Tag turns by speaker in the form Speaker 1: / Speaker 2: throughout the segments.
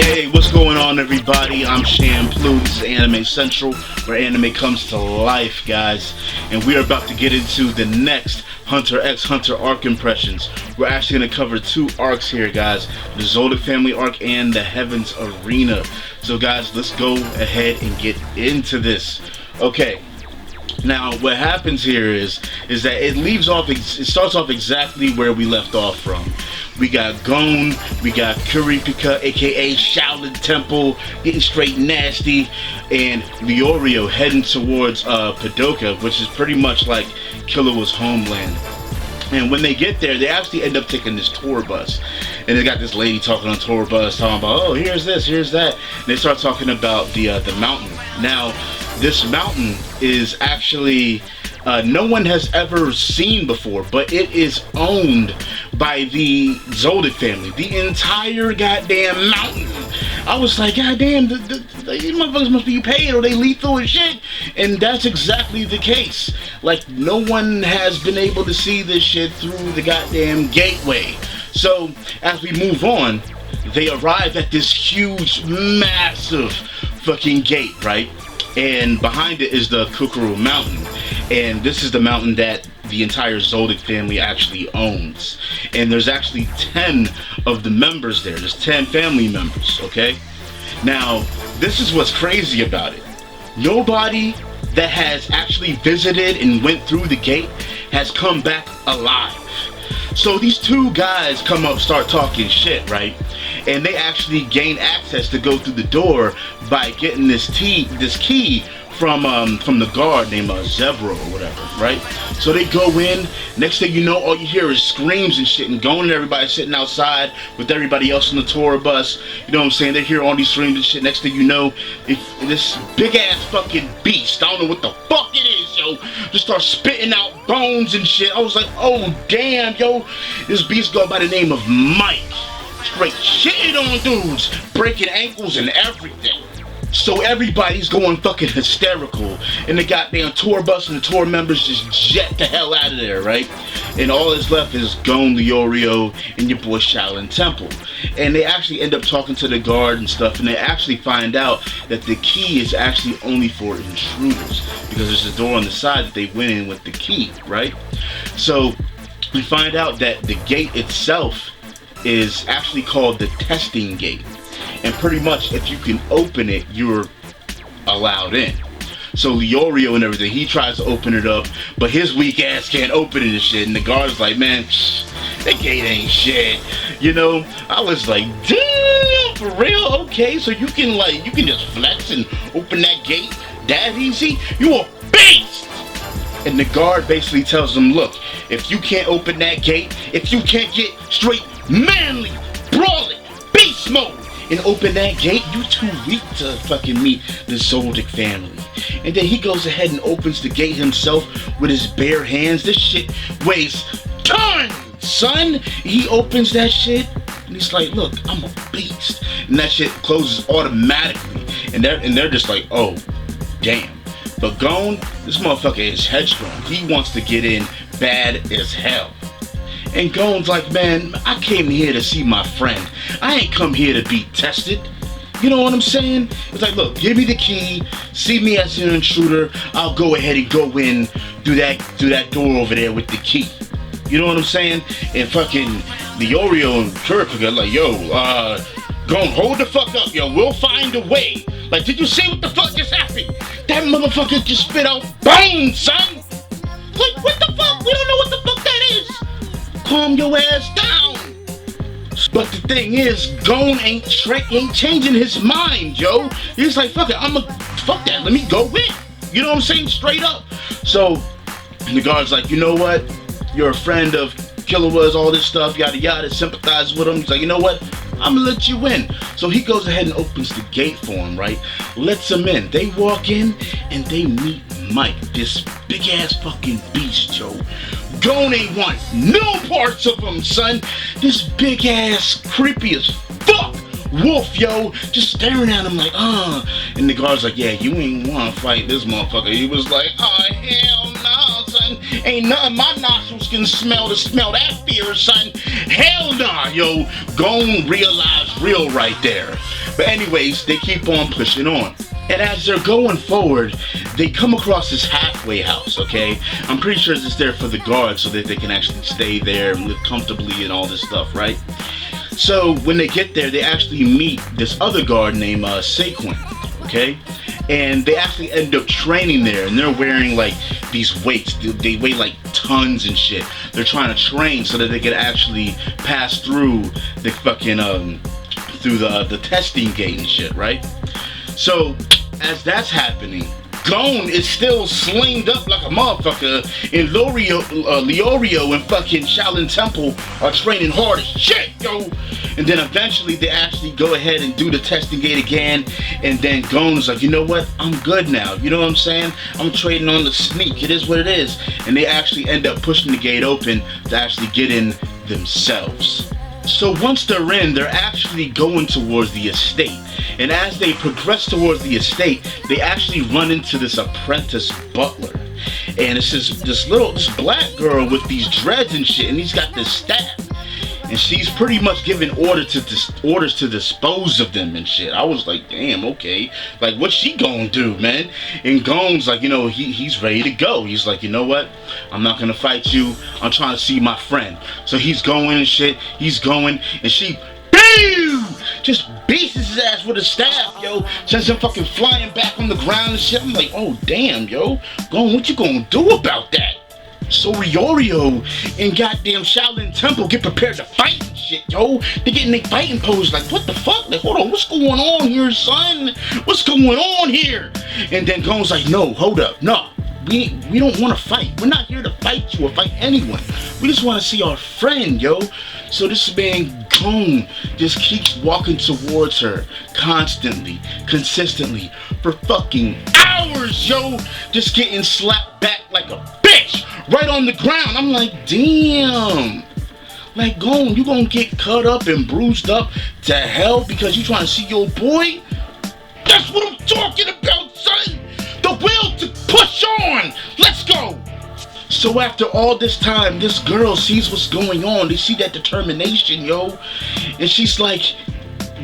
Speaker 1: Hey, what's going on, everybody? I'm Shampoo. This is Anime Central, where anime comes to life, guys. And we are about to get into the next Hunter x Hunter arc impressions. We're actually going to cover two arcs here, guys. The Zoldyck family arc and the Heavens Arena. So, guys, let's go ahead and get into this. Okay. Now, what happens here is that it starts off exactly where we left off from. We got Gon, we got Kuripika, aka Shaolin Temple, getting straight nasty, and Leorio heading towards Padoka, which is pretty much like Killua's homeland. And when they get there, they actually end up taking this tour bus. And they got this lady talking on tour bus, talking about, oh, here's this, here's that. And they start talking about the mountain. Now, this mountain is actually no one has ever seen before, but it is owned by the Zoldyck family. The entire goddamn mountain. I was like, goddamn, these motherfuckers must be paid or they lethal and shit. And that's exactly the case. Like, no one has been able to see this shit through the goddamn gateway. So, as we move on, they arrive at this huge, massive fucking gate, right? And behind it is the Kurokoo mountain. And this is the mountain that the entire Zoldyck family actually owns. And there's actually 10 of the members there. There's 10 family members, okay? Now, this is what's crazy about it. Nobody that has actually visited and went through the gate has come back alive. So these two guys come up, start talking shit, right? And they actually gain access to go through the door by getting this key from the guard named Zevro or whatever, right? So they go in. Next thing you know, all you hear is screams and shit, and going and everybody sitting outside with everybody else on the tour bus. You know what I'm saying? They hear all these screams and shit. Next thing you know, this big ass fucking beast, I don't know what the fuck it is, yo, just starts spitting out bones and shit. I was like, oh damn, yo, this beast go by the name of Mike. Straight shitting on dudes, breaking ankles and everything. So everybody's going fucking hysterical, and the goddamn tour bus and the tour members just jet the hell out of there, right? And all that's left is Gon, Leorio, and your boy Shaolin Temple. And they actually end up talking to the guard and stuff, and they actually find out that the key is actually only for intruders, because there's a door on the side that they went in with the key, right? So we find out that the gate itself is actually called the testing gate. And pretty much, if you can open it, you're allowed in. So Leorio and everything, he tries to open it up, but his weak ass can't open it and shit. And the guard's like, man, that gate ain't shit. You know, I was like, damn, for real? Okay, so you can just flex and open that gate that easy? You a beast! And the guard basically tells them, look, if you can't open that gate, if you can't get straight manly, brawling, beast mode, and open that gate, you too weak to fucking meet the Zoldyck family. And then he goes ahead and opens the gate himself with his bare hands. This shit weighs tons, son. He opens that shit and he's like, look, I'm a beast. And that shit closes automatically. And they're just like, oh, damn. But Gon, this motherfucker is headstrong. He wants to get in bad as hell. And Gon's like, man, I came here to see my friend. I ain't come here to be tested. You know what I'm saying? It's like, look, give me the key. See me as an intruder. I'll go ahead and go in through that door over there with the key. You know what I'm saying? And fucking Leorio and Kuripika are like, yo, Gon, hold the fuck up, yo. We'll find a way. Like, did you see what the fuck just happened? That motherfucker just spit out bones, son. Like, what the fuck? We don't know what the fuck that is. Calm your ass down. But the thing is, Gon ain't changing his mind, yo. He's like, fuck it, fuck that, let me go in. You know what I'm saying? Straight up. So the guard's like, you know what? You're a friend of Killua's, all this stuff, yada yada, sympathize with him. He's like, you know what? I'm gonna let you in. So he goes ahead and opens the gate for him, right? Lets him in. They walk in and they meet Mike, this big ass fucking beast, yo. Gon ain't want no parts of him, son. This big ass, creepy as fuck wolf, yo, just staring at him like, And the guard's like, yeah, you ain't wanna fight this motherfucker. He was like, oh, hell no, son. Ain't none of my nostrils can smell that fear, son. Hell nah, yo. Gon realized real right there. But anyways, they keep on pushing on. And as they're going forward, they come across this halfway house, okay? I'm pretty sure it's there for the guards so that they can actually stay there and live comfortably and all this stuff, right? So when they get there, they actually meet this other guard named Saquon, okay? And they actually end up training there, and they're wearing like these weights. They weigh like tons and shit. They're trying to train so that they can actually pass through the fucking through the testing gate and shit, right? So as that's happening, Gon is still slinged up like a motherfucker, and Leorio and fucking Shaolin Temple are training hard as shit, yo. And then eventually they actually go ahead and do the testing gate again, and then Gon's like, you know what, I'm good now, you know what I'm saying? I'm trading on the sneak, it is what it is. And they actually end up pushing the gate open to actually get in themselves. So once they're in, they're actually going towards the estate. And as they progress towards the estate, they actually run into this apprentice butler. And it's this black girl with these dreads and shit, and he's got this staff. And she's pretty much giving orders to dispose of them and shit. I was like, damn, okay. Like, what's she gonna do, man? And Gon's like, you know, he's ready to go. He's like, you know what? I'm not gonna fight you. I'm trying to see my friend. So he's going and shit. He's going, and she, BAM! Just beats his ass with a staff, yo. Sends him fucking flying back on the ground and shit. I'm like, oh, damn, yo. Gon, what you gonna do about that? So Leorio and goddamn Shaolin Temple get prepared to fight and shit, yo. They get in their fighting pose like, what the fuck? Like, hold on, what's going on here, son? What's going on here? And then Gon's like, no, hold up, no. We don't want to fight. We're not here to fight you or fight anyone. We just want to see our friend, yo. So this man, Gon, just keeps walking towards her constantly, consistently, for fucking hours, yo. Just getting slapped back like a bitch right on the ground. I'm like, damn. Like, Gon, you gonna get cut up and bruised up to hell because you trying to see your boy? That's what I'm talking about, son. The will to push on. Let's go. So after all this time, this girl sees what's going on. They see that determination, yo. And she's like,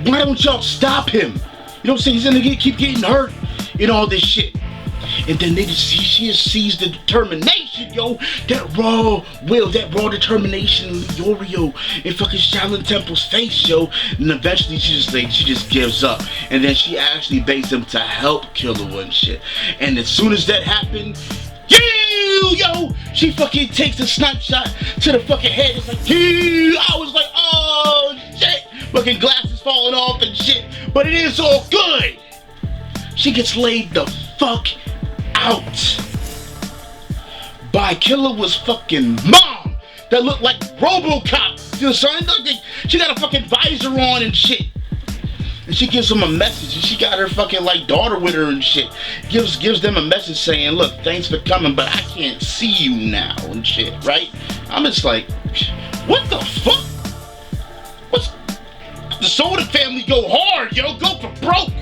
Speaker 1: why don't y'all stop him? You know what I'm saying? He's gonna keep getting hurt and all this shit. And then she sees the determination, yo. That raw will, that raw determination in Leorio and fucking Shaolin Temple's face, yo. And eventually she just gives up. And then she actually begs them to help Killua and shit. And as soon as that happened, yo, she fucking takes a snapshot to the fucking head. It's like, I was like, oh shit. Fucking glasses falling off and shit. But it is all good. She gets laid the fuck out by Killua's fucking mom that looked like RoboCop. You know what I'm saying? She got a fucking visor on and shit. And she gives them a message, and she got her fucking like daughter with her and shit. Gives them a message saying, look, thanks for coming, but I can't see you now and shit, right? I'm just like, what the fuck? What's the Zoldyck family go hard, yo, go for broke.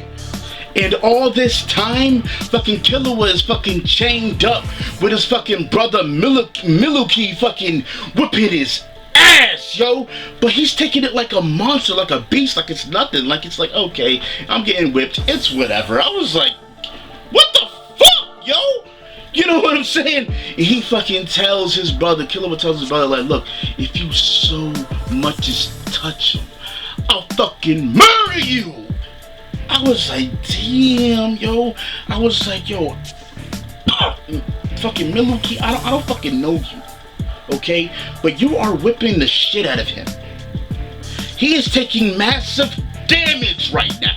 Speaker 1: And all this time, fucking Killua is fucking chained up with his fucking brother Miluki fucking whipping his ass, yo. But he's taking it like a monster, like a beast, like it's nothing. Like it's like, okay, I'm getting whipped, it's whatever. I was like, what the fuck, yo? You know what I'm saying? And he fucking tells his brother, Killua tells his brother, like, look, if you so much as touch him, I'll fucking murder you. I was like, damn, yo. I was like, yo, fucking Miluki, I don't fucking know you, okay? But you are whipping the shit out of him. He is taking massive damage right now.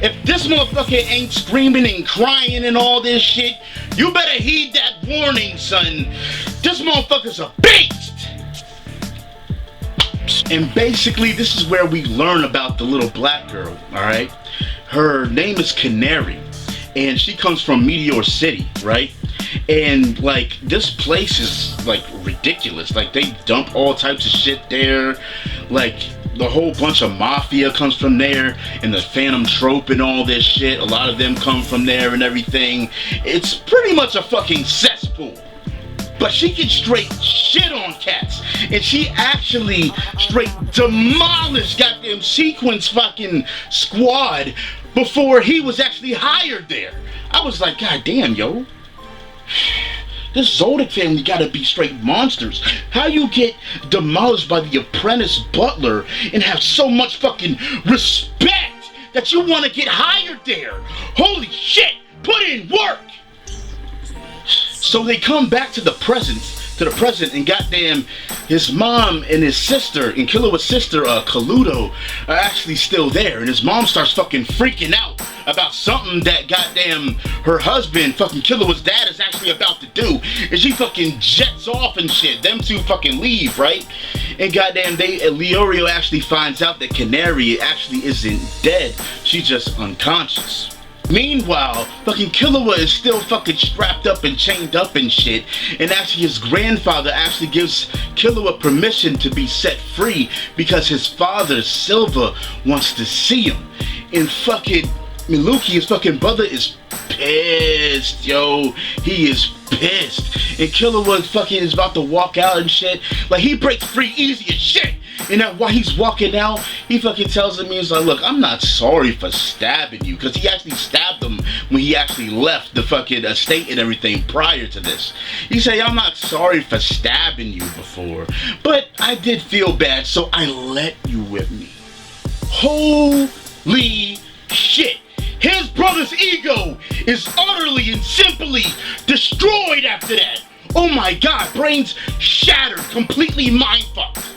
Speaker 1: If this motherfucker ain't screaming and crying and all this shit, you better heed that warning, son. This motherfucker's a beast. And basically, this is where we learn about the little black girl, alright? Her name is Canary, and she comes from Meteor City, right? And like, this place is like ridiculous. Like, they dump all types of shit there. Like, the whole bunch of mafia comes from there, and the Phantom Trope and all this shit. A lot of them come from there and everything. It's pretty much a fucking cesspool. but she can straight shit on cats. And she actually straight demolished goddamn Sequence fucking squad before he was actually hired there. I was like, God damn, yo. This Zoldyck family gotta be straight monsters. How you get demolished by the apprentice butler and have so much fucking respect that you wanna get hired there? Holy shit, put in work! So they come back to the present, and goddamn, his mom and his sister, and Killua's sister, Killua, are actually still there, and his mom starts fucking freaking out about something that goddamn her husband, fucking Killua's dad, is actually about to do, and she fucking jets off and shit. Them two fucking leave, right? And goddamn, Leorio actually finds out that Canary actually isn't dead, she's just unconscious. Meanwhile, fucking Killua is still fucking strapped up and chained up and shit, and actually his grandfather actually gives Killua permission to be set free because his father, Silva, wants to see him. And fucking Miluki, his fucking brother, is pissed, yo. He is pissed. And Killua fucking is about to walk out and shit. Like, he breaks free easy as shit. And that while he's walking out, he fucking tells him, he's like, look, I'm not sorry for stabbing you. Because he actually stabbed him when he actually left the fucking estate and everything prior to this. He said, I'm not sorry for stabbing you before, but I did feel bad, so I let you whip me. Holy shit. His brother's ego is utterly and simply destroyed after that. Oh my god, brains shattered, completely mind-fucked.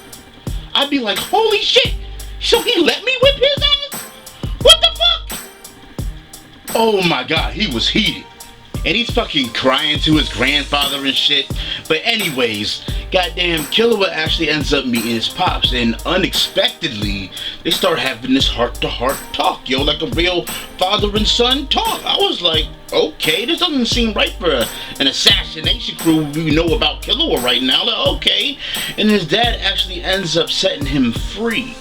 Speaker 1: I'd be like, holy shit, so he let me whip his ass? What the fuck? Oh my god, he was heated. And he's fucking crying to his grandfather and shit. But anyways, goddamn, Killua actually ends up meeting his pops, and unexpectedly, they start having this heart-to-heart talk, yo, like a real father and son talk. I was like, okay, this doesn't seem right for an assassination crew we know about Killua right now. Like, okay. And his dad actually ends up setting him free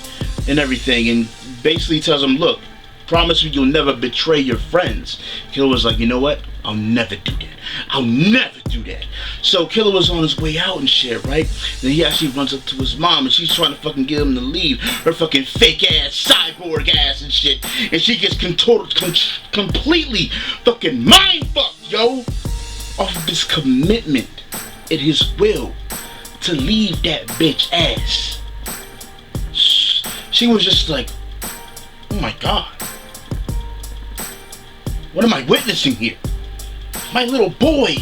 Speaker 1: and everything, and basically tells him, look, promise me you'll never betray your friends. Killua's like, you know what? I'll never do that. I'll never do that. So Killua's on his way out and shit, right? Then he actually runs up to his mom, and she's trying to fucking get him to leave. Her fucking fake ass, cyborg ass and shit. And she gets completely fucking mind fucked, yo, off of this commitment and his will to leave that bitch ass. She was just like, oh my god. What am I witnessing here? My little boy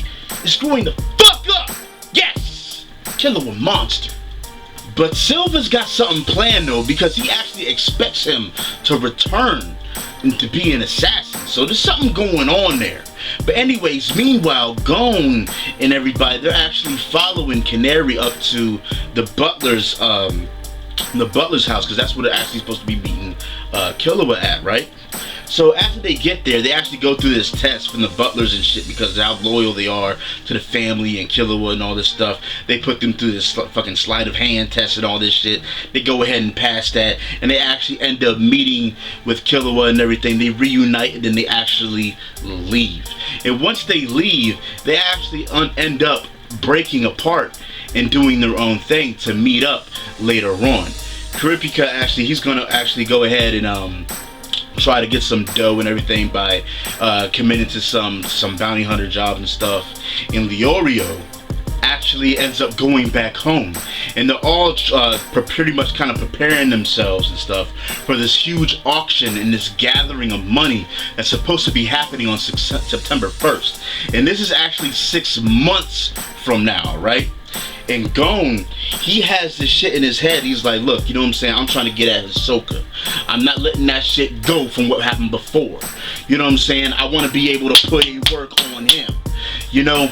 Speaker 1: is growing the fuck up! Yes! Killua monster. But Silva's got something planned though, because he actually expects him to return and to be an assassin. So there's something going on there. But anyways, meanwhile, Gon and everybody, they're actually following Canary up to the butler's house, because that's where they're actually supposed to be meeting Killua at, right? So after they get there, they actually go through this test from the butlers and shit because of how loyal they are to the family and Killua and all this stuff. They put them through this fucking sleight of hand test and all this shit. They go ahead and pass that, and they actually end up meeting with Killua and everything. They reunite, and then they actually leave. And once they leave, they actually end up breaking apart and doing their own thing to meet up later on. Kuripika actually, he's gonna actually go ahead and try to get some dough and everything by committing to some bounty hunter jobs and stuff. And Leorio actually ends up going back home, and they're all pretty much kind of preparing themselves and stuff for this huge auction and this gathering of money that's supposed to be happening on September 1st. And this is actually 6 months from now, right? And Gon, he has this shit in his head. He's like, look, you know what I'm saying? I'm trying to get at Hisoka. I'm not letting that shit go from what happened before. You know what I'm saying? I want to be able to put a work on him. You know?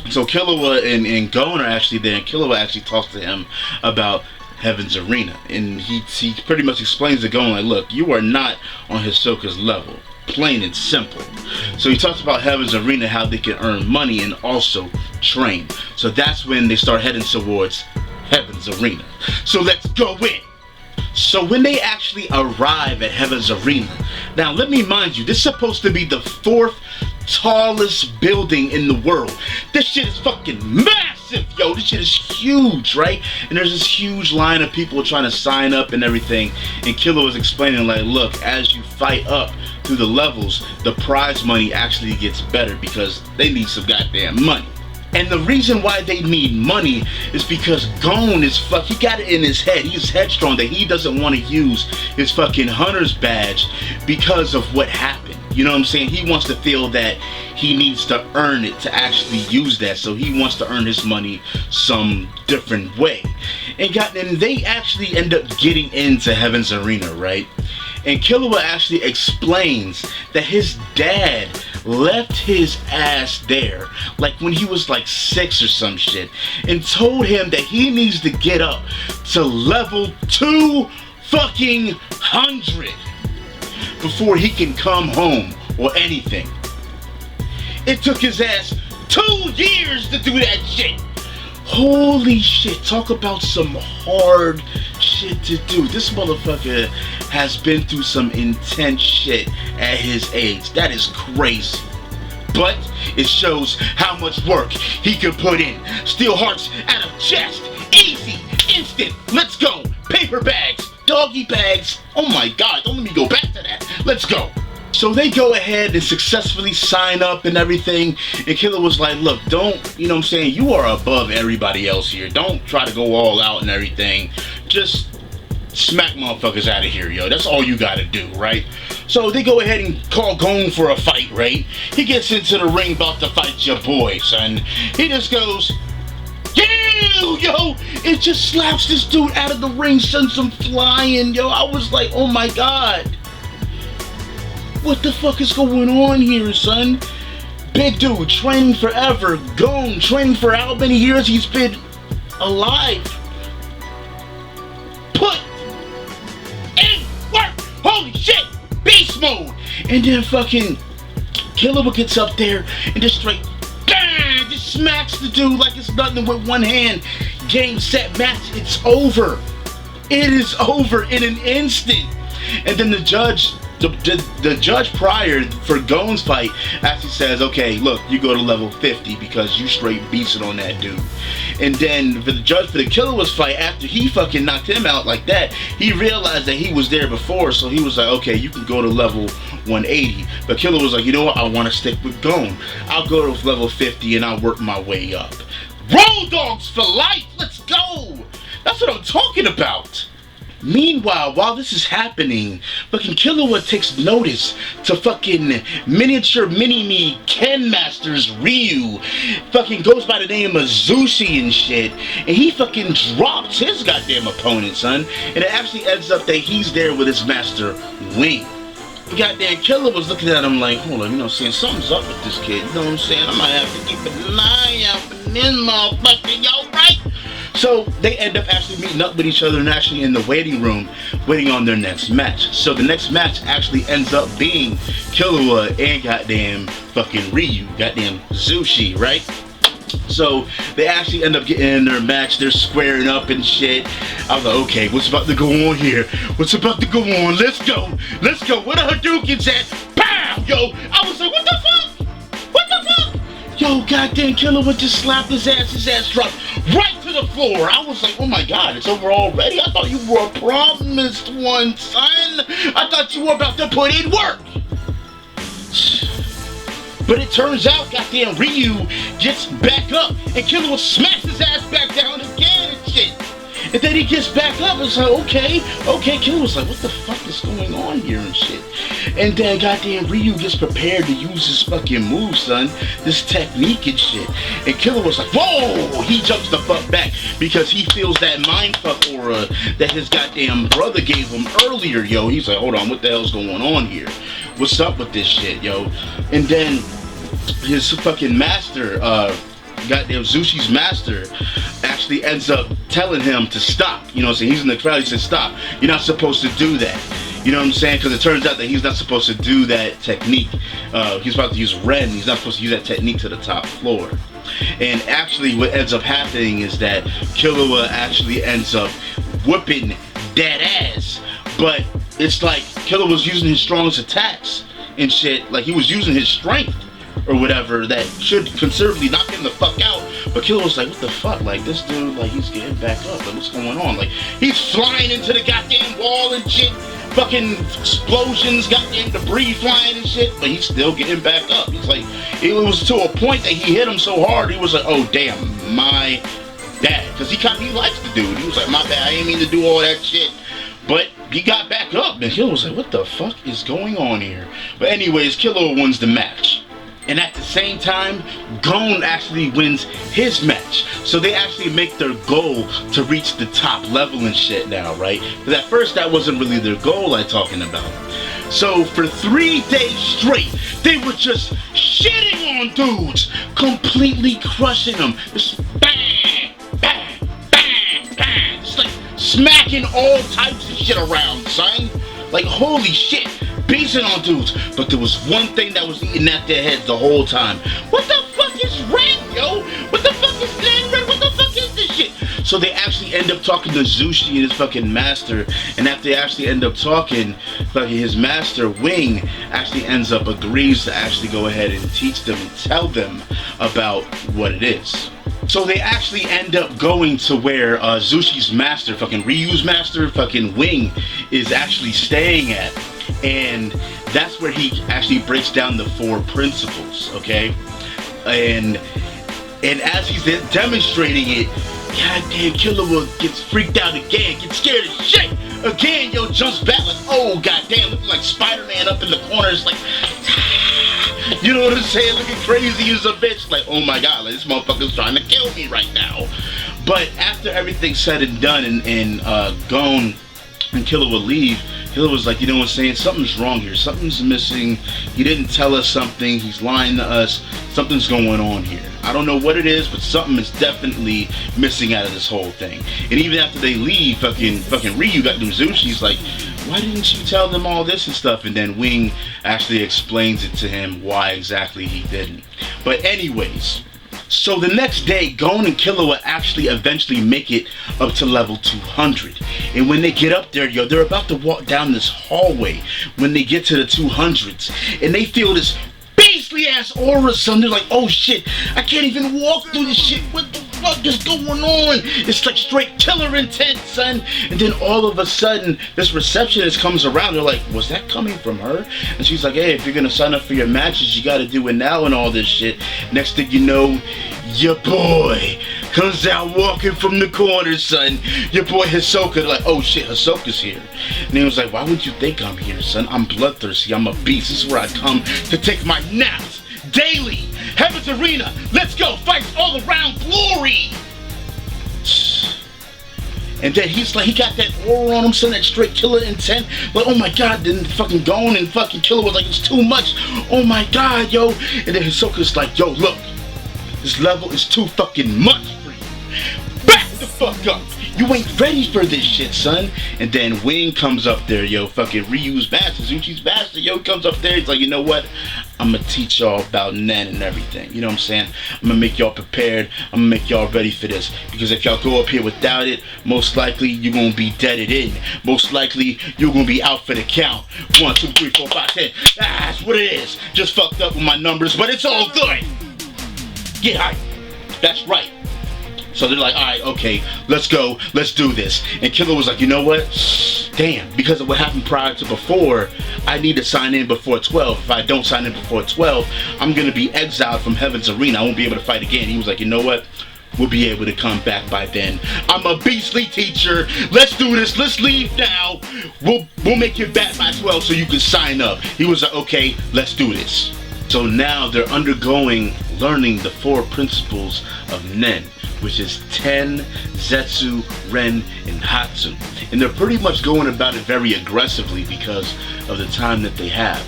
Speaker 1: So Killua and Gon are actually there, and Killua actually talks to him about Heaven's Arena. And he pretty much explains to Gon, like, look, you are not on Hisoka's level. Plain and simple. So he talks about Heaven's Arena, how they can earn money and also train. So that's when they start heading towards Heaven's Arena. So let's go in. So when they actually arrive at Heaven's Arena, now let me mind you, this is supposed to be the 4th tallest building in the world. This shit is fucking massive. massive, yo. This shit is huge, right? And there's this huge line of people trying to sign up and everything. And Killua was explaining, like, look, as you fight up through the levels, the prize money actually gets better because they need some goddamn money. And the reason why they need money is because Gon is he got it in his head. He's headstrong that he doesn't want to use his fucking hunter's badge because of what happened. You know what I'm saying? He wants to feel that he needs to earn it to actually use that. So he wants to earn his money some different way. And they actually end up getting into Heaven's Arena, right? And Killua actually explains that his dad left his ass there, like when he was like 6 or some shit, and told him that he needs to get up to level 200 before he can come home or anything. It took his ass 2 years to do that shit. Holy shit, talk about some hard shit to do. This motherfucker has been through some intense shit at his age. That is crazy. But it shows how much work he can put in. Steal hearts out of chest. Easy, instant, let's go. Paper bags, doggy bags. Oh my god, don't let me go back to that. Let's go. So they go ahead and successfully sign up and everything, and Killua was like, look, don't, you know what I'm saying, you are above everybody else here. Don't try to go all out and everything. Just smack motherfuckers out of here, yo. That's all you gotta do, right? So they go ahead and call Gon for a fight, right? He gets into the ring about to fight your boy, son. He just goes, yo, it just slaps this dude out of the ring, sends him flying, yo. I was like, oh my god. What the fuck is going on here, son? Big dude, training forever. Gon, training for how many years he's been alive. Put in work! Holy shit! Beast mode! And then fucking Killua gets up there and just straight bang! Just smacks the dude like it's nothing with one hand. Game, set, match. It's over. It is over in an instant. And then the judge prior for Gon's fight actually says, okay, look, you go to level 50 because you straight beasted on that dude. And then for the judge for the Killua's fight, after he fucking knocked him out like that, he realized that he was there before, so he was like, okay, you can go to level 180. But Killua was like, you know what, I want to stick with Gon. I'll go to level 50 and I'll work my way up. Road dogs for life, let's go! That's what I'm talking about. Meanwhile, while this is happening, fucking Killua takes notice to fucking miniature mini-me Ken Masters Ryu. Fucking goes by the name of Zushi and shit. And he fucking drops his goddamn opponent, son. And it actually ends up that he's there with his master, Wing. The goddamn Killua was looking at him like, hold on, you know what I'm saying? Something's up with this kid, you know what I'm saying? I might have to keep an eye out for this motherfucker, yo, right? So they end up actually meeting up with each other and actually in the waiting room waiting on their next match. So the next match actually ends up being Killua and goddamn fucking Ryu, goddamn Zushi, right? So they actually end up getting in their match. They're squaring up and shit. I was like, okay, what's about to go on here? What's about to go on? Let's go. Let's go. Where the Hadoukens at? Pow! Yo, I was like, what the fuck? What the fuck? Yo, goddamn Killua just slapped his ass dropped right to the floor. I was like, oh my god, it's over already? I thought you were a promised one, son. I thought you were about to put in work. But it turns out, goddamn Ryu gets back up and Killua smacks his ass back down again and shit. And then he gets back up and it's like, okay. Killua's like, what the fuck is going on here and shit? And then goddamn Ryu gets prepared to use his fucking move, son. This technique and shit. And Killua's like, whoa! He jumps the fuck back because he feels that mindfuck aura that his goddamn brother gave him earlier, yo. He's like, hold on, what the hell's going on here? What's up with this shit, yo? And then his fucking master, goddamn Zushi's master, actually ends up telling him to stop. You know what I'm saying? He's in the crowd, he said, stop. You're not supposed to do that. You know what I'm saying? Because it turns out that he's not supposed to do that technique. He's about to use Ren. He's not supposed to use that technique to the top floor. And actually what ends up happening is that Killua actually ends up whooping that ass. But it's like Killua was using his strongest attacks and shit. Like he was using his strength or whatever that should considerably knock him the fuck out. But Killua was like, what the fuck? Like, this dude, like, he's getting back up. Like, what's going on? Like, he's flying into the goddamn wall and shit. Fucking explosions, goddamn debris flying and shit. But he's still getting back up. He's like, it was to a point that he hit him so hard, he was like, oh, damn, my bad. Because he likes the dude. He was like, my bad, I didn't mean to do all that shit. But he got back up, and Killua was like, what the fuck is going on here? But anyways, Killua wins the match. And at the same time, Gon actually wins his match. So they actually make their goal to reach the top level and shit now, right? Because at first that wasn't really their goal I'm talking about. So for 3 days straight, they were just shitting on dudes, completely crushing them. Just bang, bang, bang, bang. Just like smacking all types of shit around, son. Like, holy shit. Beating on dudes, but there was one thing that was eating at their heads the whole time. What the fuck is red, yo? What the fuck is red? What the fuck is this shit? So they actually end up talking to Zushi and his fucking master, and after they actually end up talking, fucking his master, Wing, actually ends up agrees to actually go ahead and teach them and tell them about what it is. So they actually end up going to where Zushi's master, fucking Ryu's master, fucking Wing, is actually staying at. And that's where he actually breaks down the 4 principles, okay? And as he's demonstrating it, goddamn Killua gets freaked out again, gets scared as shit again, yo, jumps back like, oh goddamn, looking like Spider-Man up in the corners, like, you know what I'm saying, looking crazy as a bitch, like, oh my god, like, this motherfucker's trying to kill me right now. But after everything's said and done, and Gon and Killua leave, Killua was like, you know what I'm saying, something's wrong here, something's missing, he didn't tell us something, he's lying to us, something's going on here. I don't know what it is, but something is definitely missing out of this whole thing. And even after they leave, fucking Ryu got them Zushi's like, why didn't you tell them all this and stuff? And then Wing actually explains it to him why exactly he didn't. But anyways, so the next day, Gon and Killua actually eventually make it up to level 200. And when they get up there, yo, they're about to walk down this hallway when they get to the 200s. And they feel this beastly ass aura, son. They're like, oh shit, I can't even walk through this shit. What the fuck is going on? It's like straight killer intent, son. And then all of a sudden, this receptionist comes around. They're like, was that coming from her? And she's like, hey, if you're gonna sign up for your matches, you gotta do it now and all this shit. Next thing you know, your boy comes out walking from the corner, son. Your boy Hisoka, like, oh shit, Hisoka's here. And he was like, why would you think I'm here, son? I'm bloodthirsty, I'm a beast. This is where I come to take my naps daily. Heaven's Arena, let's go, fight all around glory. And then he's like, he got that aura on him, son, that straight killer intent. Like, oh my god, then fucking Gon and fucking Killua was like, it's too much. Oh my god, yo. And then Hisoka's like, yo, look, this level is too fucking much for you. Back the fuck up. You ain't ready for this shit, son. And then Wing comes up there, yo, fucking Ryu's master, Zushi's master, yo, comes up there, he's like, you know what? I'm gonna teach y'all about Nen and everything. You know what I'm saying? I'm gonna make y'all prepared. I'm gonna make y'all ready for this. Because if y'all go up here without it, most likely you're gonna be deaded in. Most likely you're gonna be out for the count. 1, 2, 3, 4, 5, 10. That's what it is. Just fucked up with my numbers, but it's all good. Get hype. That's right. So they're like, alright, okay, let's go, let's do this. And Killua was like, you know what? Damn, because of what happened prior to before, I need to sign in before 12. If I don't sign in before 12, I'm gonna be exiled from Heaven's Arena. I won't be able to fight again. He was like, you know what? We'll be able to come back by then. I'm a beastly teacher. Let's do this. Let's leave now. We'll make it back by 12 so you can sign up. He was like, okay, let's do this. So now they're learning the 4 principles of Nen, which is Ten, Zetsu, Ren, and Hatsu. And they're pretty much going about it very aggressively because of the time that they have.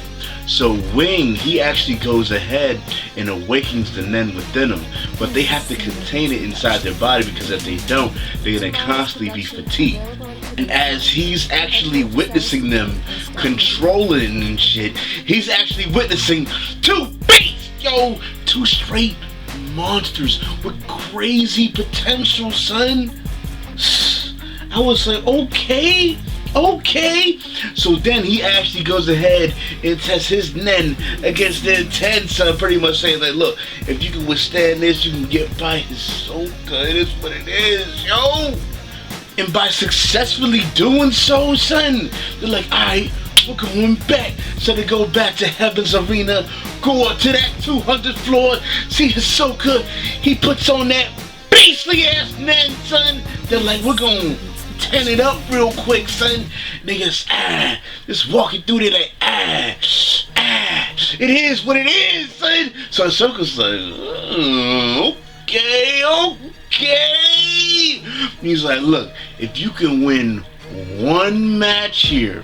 Speaker 1: So Wing, he actually goes ahead and awakens the Nen within them, but they have to contain it inside their body because if they don't, they're gonna constantly be fatigued. And as he's actually witnessing them controlling and shit, he's actually witnessing 2 beasts, yo! 2 straight monsters with crazy potential, son. I was like, okay, Okay, so then he actually goes ahead and tests his Nen against the Tensa, pretty much saying like, look, if you can withstand this, you can get by Hisoka. It is what it is, yo. And by successfully doing so, son, they're like, alright, we're going back. So they go back to Heaven's Arena, go up to that 200th floor, see Hisoka, he puts on that beastly ass Nen, son. They're like, we're going 10 it up real quick, son. Niggas, just walking through there like, it is what it is, son. So Hisoka's like, okay. He's like, look, if you can win one match here,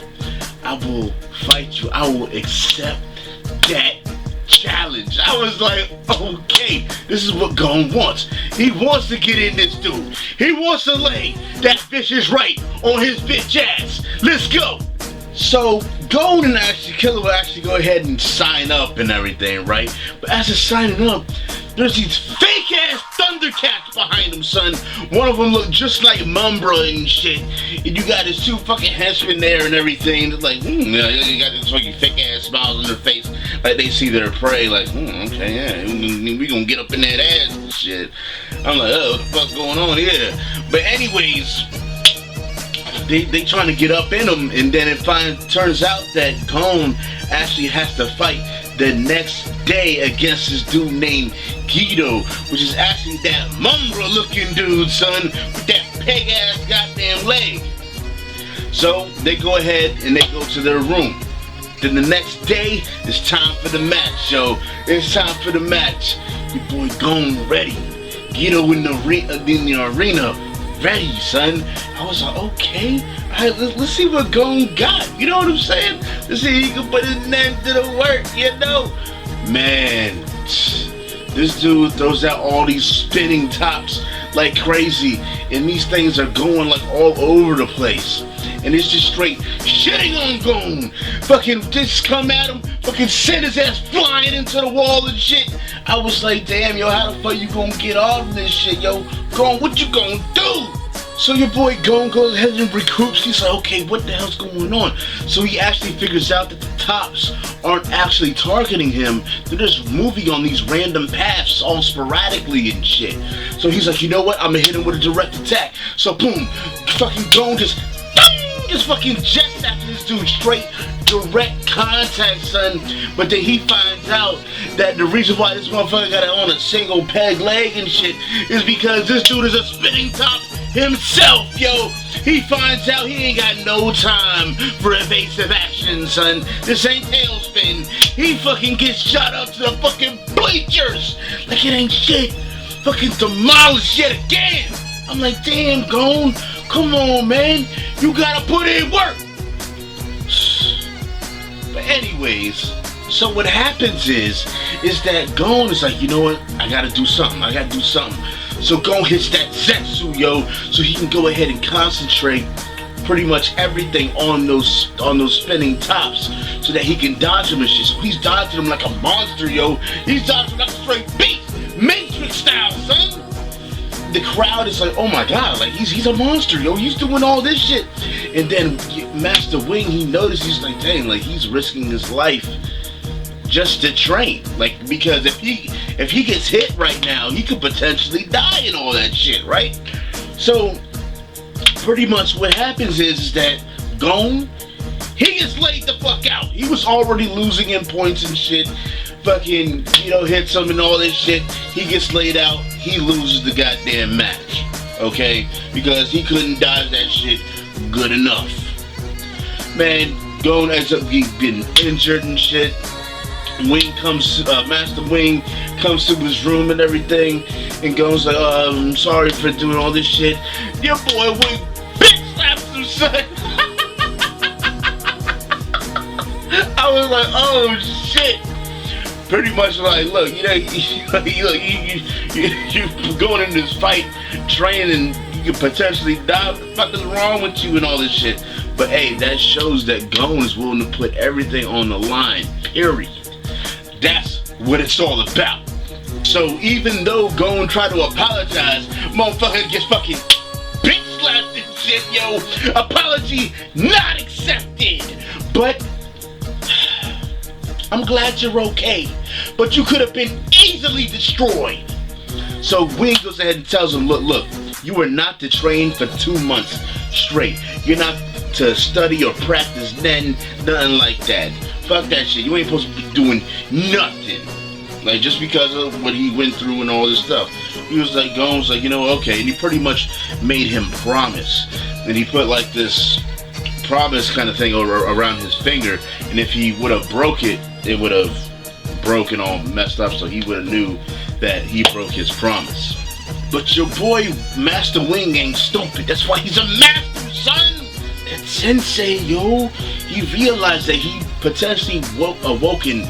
Speaker 1: I will fight you. I will accept that challenge. I was like, okay, this is what Gon wants. He wants to get in this dude. He wants to lay that vicious right on his bitch ass. Let's go. So Gon and Killua actually go ahead and sign up and everything, right? But as they're signing up, there's these fake ass Thundercats behind them, son. One of them look just like Mumbra and shit. And you got his two fucking henchmen there and everything. It's like, yeah, you got this fucking fake ass smiles on their face, like they see their prey. Like, okay, yeah, we gonna get up in that ass and shit. I'm like, oh, what the fuck's going on here? But anyways, they trying to get up in them, and then it turns out that Gon actually has to fight the next day against this dude named Guido, which is actually that Mumbra looking dude, son, with that peg ass goddamn leg. So they go ahead and they go to their room. Then the next day, it's time for the match, yo. It's time for the match. Your boy Gon ready. Guido in the arena. Ready, son. I was like, okay, alright, let's see what Gon got. You know what I'm saying? Let's see if he can put his name to the work, you know? Man, this dude throws out all these spinning tops like crazy, and these things are going like all over the place. And it's just straight shitting on Gon. Fucking just come at him, fucking send his ass flying into the wall and shit. I was like, damn, yo, how the fuck you gonna get off this shit, yo? Gon, what you gonna do? So your boy Gon goes ahead and recoups. He's like, okay, what the hell's going on? So he actually figures out that the tops aren't actually targeting him. They're just moving on these random paths all sporadically and shit. So he's like, you know what? I'm gonna hit him with a direct attack. So boom, fucking Gon just fucking jets after this dude, straight direct contact, son. But then he finds out that the reason why this motherfucker got it on a single peg leg and shit is because this dude is a spinning top himself, yo. He finds out he ain't got no time for evasive action, son. This ain't tailspin. He fucking gets shot up to the fucking bleachers like it ain't shit. Fucking demolished yet again. I'm like, damn, Gon, come on, man. You gotta put in work. But anyways, so what happens is that Gon is like, you know what? I gotta do something. So Gon hits that Zetsu, yo, so he can go ahead and concentrate pretty much everything on those spinning tops so that he can dodge them and shit. So he's dodging them like a monster, yo. He's dodging like a straight beast, Matrix style, son. The crowd is like, oh my god, like he's a monster, yo. He's doing all this shit. And then Master Wing, he noticed, he's like, dang, like he's risking his life just to train, like, because if he gets hit right now, he could potentially die and all that shit, right? So pretty much what happens is that Gon, he gets laid the fuck out. He was already losing in points and shit. Fucking, you know, hits him and all this shit. He gets laid out. He loses the goddamn match, okay? Because he couldn't dodge that shit good enough. Man, Gon ends up getting injured and shit. Master Wing comes to his room and everything, and Gon's like, I'm sorry for doing all this shit. Your boy Wing bitch slaps him, son. I was like, oh shit. Pretty much like, look, you know, you going in this fight, training, you could potentially die. What the fuck is wrong with you and all this shit? But hey, that shows that Gon is willing to put everything on the line, period. That's what it's all about. So even though Gon tried to apologize, motherfucker gets fucking bitch slapped and shit. shit, yo. Apology not accepted. But I'm glad you're okay. But you could have been easily destroyed. So Wing goes ahead and tells him, look, you were not to train for 2 months straight. You're not to study or practice then, nothing like that. Fuck that shit. You ain't supposed to be doing nothing. Like, just because of what he went through and all this stuff. He was like, you know, okay. And he pretty much made him promise. And he put like this promise kind of thing around his finger. And if he would have broke it, it would have broken all messed up. So he would have knew that he broke his promise. But your boy Master Wing ain't stupid. That's why he's a master, son. That sensei, yo, he realized that he potentially awoken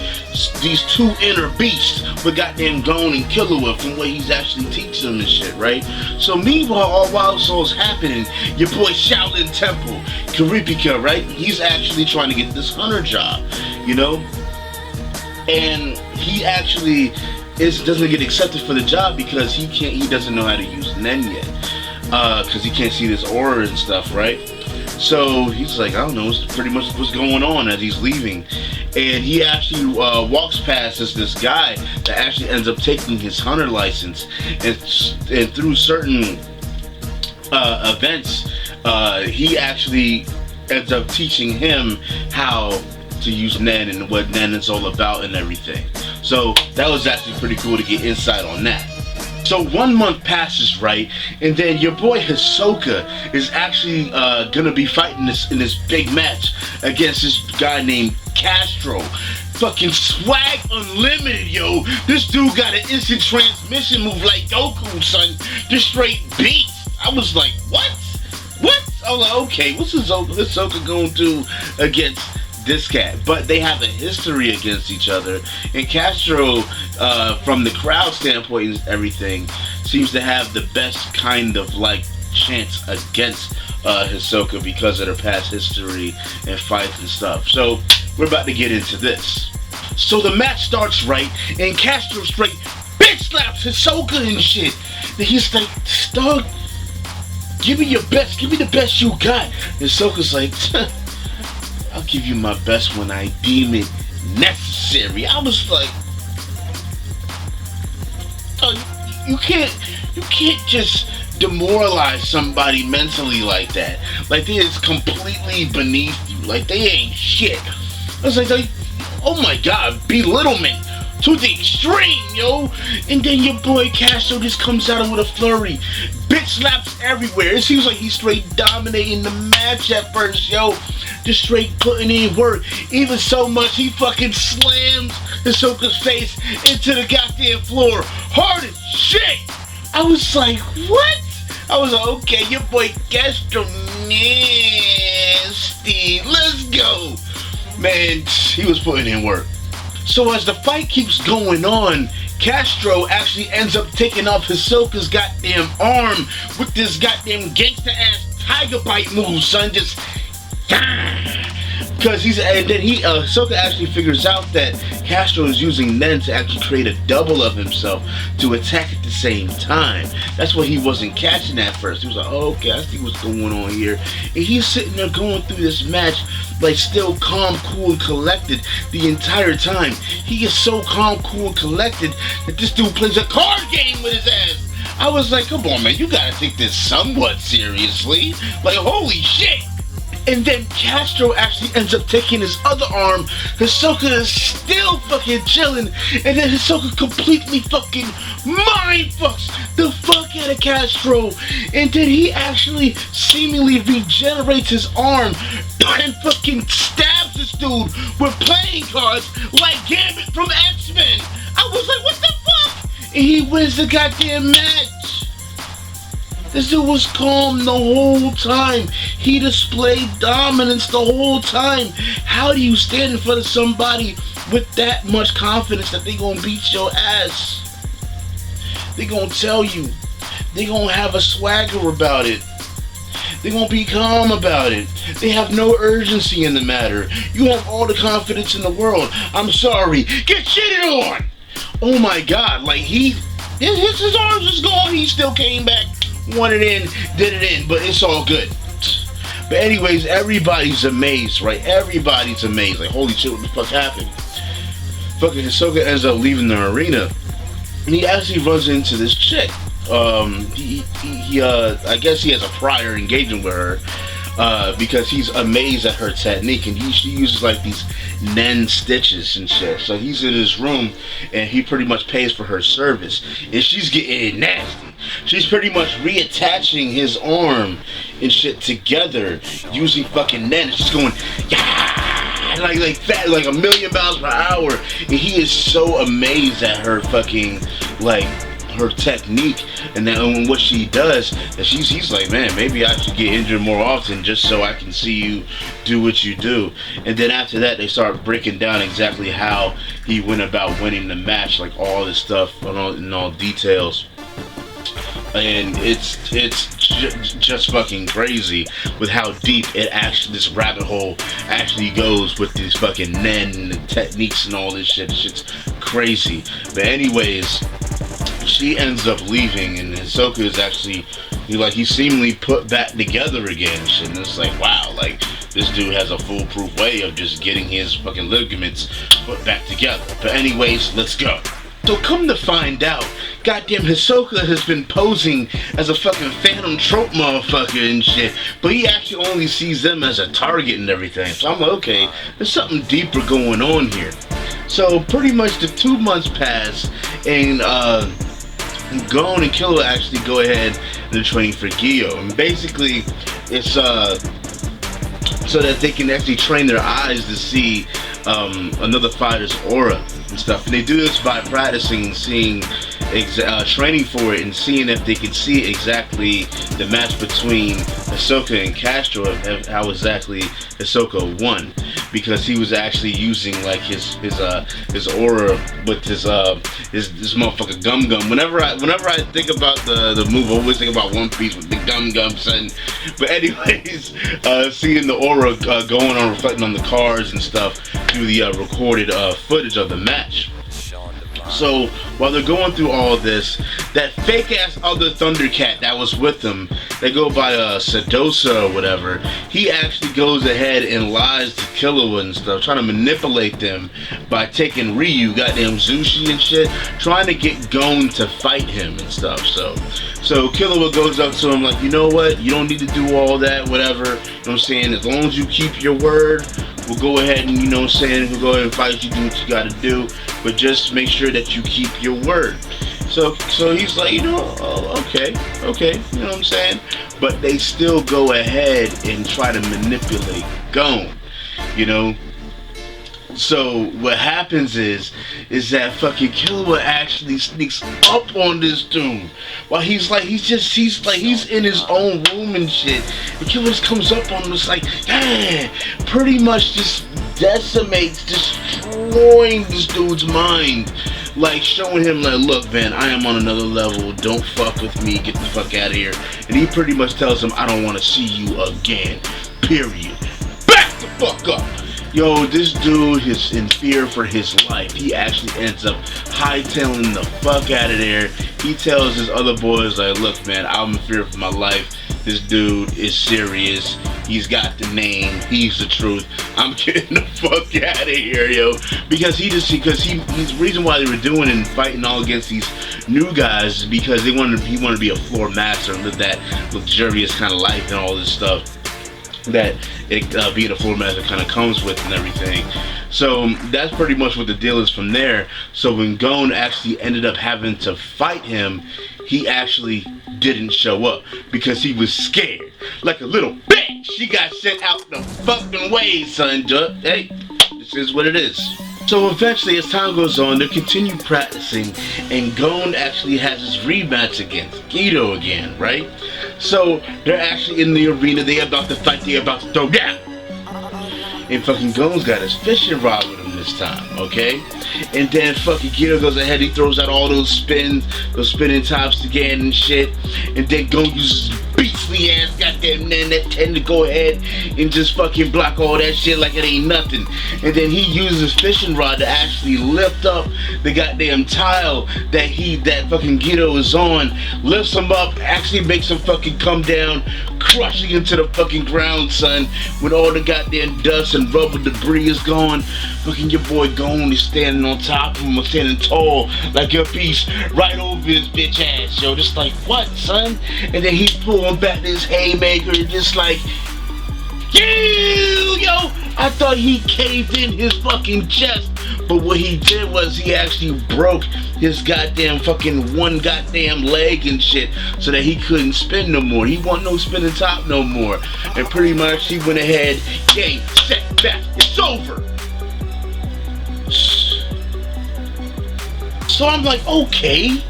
Speaker 1: these 2 inner beasts with goddamn Gon and Killua from what he's actually teaching them and shit, right? So meanwhile, all while this all's happening, your boy Shaolin Temple, Kuripika, right? He's actually trying to get this hunter job, you know? And he actually doesn't get accepted for the job because he doesn't know how to use Nen yet. Because he can't see this aura and stuff, right? So he's like, I don't know, it's pretty much what's going on as he's leaving. And he actually walks past this guy that actually ends up taking his hunter license. And through certain events, he actually ends up teaching him how to use Nen and what Nen is all about and everything. So that was actually pretty cool to get insight on that. So 1 month passes, right? And then your boy Hisoka is actually gonna be fighting in this big match against this guy named Castro. Fucking swag unlimited, yo. This dude got an instant transmission move like Goku, son. Just straight beats. I was like, what? What? I was like, okay, what's Hisoka gonna do against this cat? But they have a history against each other, and Castro, from the crowd standpoint and everything, seems to have the best kind of like chance against Hisoka because of their past history and fights and stuff. So we're about to get into this. So the match starts, right, and Castro straight bitch slaps Hisoka and shit. And he's like, dog, give me your best, give me the best you got. Hisoka's like, I'll give you my best when I deem it necessary. I was like, oh, you can't just demoralize somebody mentally like that. Like, they is completely beneath you. Like, they ain't shit. I was like, oh my god, belittlement to the extreme, yo. And then your boy Castro just comes out with a flurry. Bitch slaps everywhere. It seems like he's straight dominating the match at first, yo. Just straight putting in work. Even so much he fucking slams Hisoka's face into the goddamn floor. Hard as shit. I was like, what? I was like, okay, your boy Castro nasty. Let's go. Man, he was putting in work. So as the fight keeps going on, Castro actually ends up taking off Hisoka's goddamn arm with this goddamn gangsta ass tiger bite move, son. Just because Hisoka actually figures out that Castro is using Nen to actually create a double of himself to attack at the same time. That's what he wasn't catching at first. He was like, oh, okay, I see what's going on here. And he's sitting there going through this match like still calm, cool, and collected the entire time. He is so calm, cool, and collected that this dude plays a card game with his ass. I was like, come on, man, you gotta take this somewhat seriously. Like, holy shit. And then Castro actually ends up taking his other arm. Hisoka is still fucking chilling. And then Hisoka completely fucking mind fucks the fuck out of Castro. And then he actually seemingly regenerates his arm and fucking stabs this dude with playing cards like Gambit from X-Men. I was like, what the fuck? And he wins the goddamn match. This dude was calm the whole time. He displayed dominance the whole time. How do you stand in front of somebody with that much confidence that they gonna beat your ass? They gonna tell you. They gonna have a swagger about it. They gonna be calm about it. They have no urgency in the matter. You have all the confidence in the world. I'm sorry. Get shitted on! Oh my god, like his arms is gone. He still came back. Won it in, did it in, but it's all good. But anyways, everybody's amazed, right? Everybody's amazed. Like, holy shit, what the fuck happened? Fucking Hisoka ends up leaving the arena, and he actually runs into this chick. I guess he has a prior engagement with her, because he's amazed at her technique, and she uses like these nen stitches and shit. So he's in his room, and he pretty much pays for her service, and she's getting nasty. She's pretty much reattaching his arm and shit together using fucking nen. She's going, yeah, like that, like 1,000,000 miles per hour, and he is so amazed at her fucking like her technique and then what she does, and he's like, man, maybe I should get injured more often just so I can see you do what you do. And then after that, they start breaking down exactly how he went about winning the match, like all this stuff in all details. And it's just fucking crazy with how deep this rabbit hole actually goes with these fucking nen and techniques and all this shit. Shit's crazy. But anyways, she ends up leaving, and Hisoka is actually, he seemingly put back together again and shit. And it's like, wow, like, this dude has a foolproof way of just getting his fucking ligaments put back together. But anyways, let's go. So come to find out, goddamn Hisoka has been posing as a fucking phantom trope motherfucker and shit, but he actually only sees them as a target and everything. So I'm like, okay, there's something deeper going on here. So pretty much the 2 months pass, and Gon and Killua actually go ahead and they're training for Gyo, and basically it's so that they can actually train their eyes to see another fighter's aura and stuff. And they do this by practicing and seeing, training for it and seeing if they can see exactly the match between Hisoka and Castro, how exactly Hisoka won, because he was actually using like his aura with his motherfucker Gum Gum. Whenever I think about the move, I always think about One Piece with the Gum Gum son. But anyways, seeing the aura going on, reflecting on the cards and stuff through the recorded footage of the match. So while they're going through all this, that fake ass other Thundercat that was with them, they go by Sedosa or whatever, he actually goes ahead and lies to Killua and stuff, trying to manipulate them by taking Ryu, goddamn Zushi and shit, trying to get Gon to fight him and stuff. So Killua goes up to him like, you know what, you don't need to do all that, whatever, you know what I'm saying, as long as you keep your word, we'll go ahead and, you know what I'm saying, we'll go ahead and fight you, do what you gotta do, but just make sure that you keep your word. So he's like, you know, oh, okay, you know what I'm saying? But they still go ahead and try to manipulate Gon, you know? So what happens is that fucking Killua actually sneaks up on this dude while he's in his own room and shit. And Killua just comes up on him, it's like, yeah, pretty much just decimates, destroying this dude's mind. Like showing him like, look man, I am on another level, don't fuck with me, get the fuck out of here. And he pretty much tells him, I don't want to see you again, period. Back the fuck up. Yo, this dude is in fear for his life. He actually ends up hightailing the fuck out of there. He tells his other boys like, look man, I'm in fear for my life. This dude is serious. He's got the name. He's the truth. I'm getting the fuck out of here, yo. Because he's the reason why they were doing and fighting all against these new guys is because he wanted to be a floor master and live that luxurious kind of life and all this stuff that being a floor master kind of comes with and everything. So that's pretty much what the deal is from there. So when Gon actually ended up having to fight him, he actually didn't show up because he was scared. Like a little bitch, he got sent out the fucking way, son. Hey, this is what it is. So eventually, as time goes on, they continue practicing, and Gon actually has his rematch against Gedo again, right? So they're actually in the arena, they're about to fight, they're about to throw down. And fucking Gon's got his fishing rod with him this time, okay? And then fucking Gedo goes ahead, he throws out all those spinning tops again and shit. And then Gon uses his beat beastly ass goddamn man that tend to go ahead and just fucking block all that shit like it ain't nothing. And then he uses his fishing rod to actually lift up the goddamn tile that fucking Guido is on, lifts him up, actually makes him fucking come down, crushing into the fucking ground, son, when all the goddamn dust and rubber debris is gone. Fucking your boy Gon is standing on top of him, standing tall like a beast, right over his bitch ass, yo, just like, what, son? And then he's pulling back this haymaker, just like, yo, I thought he caved in his fucking chest, but what he did was he actually broke his goddamn fucking one goddamn leg and shit, so that he couldn't spin no more. He want no spinning top no more. And pretty much he went ahead, game, set, back, it's over. So I'm like, okay,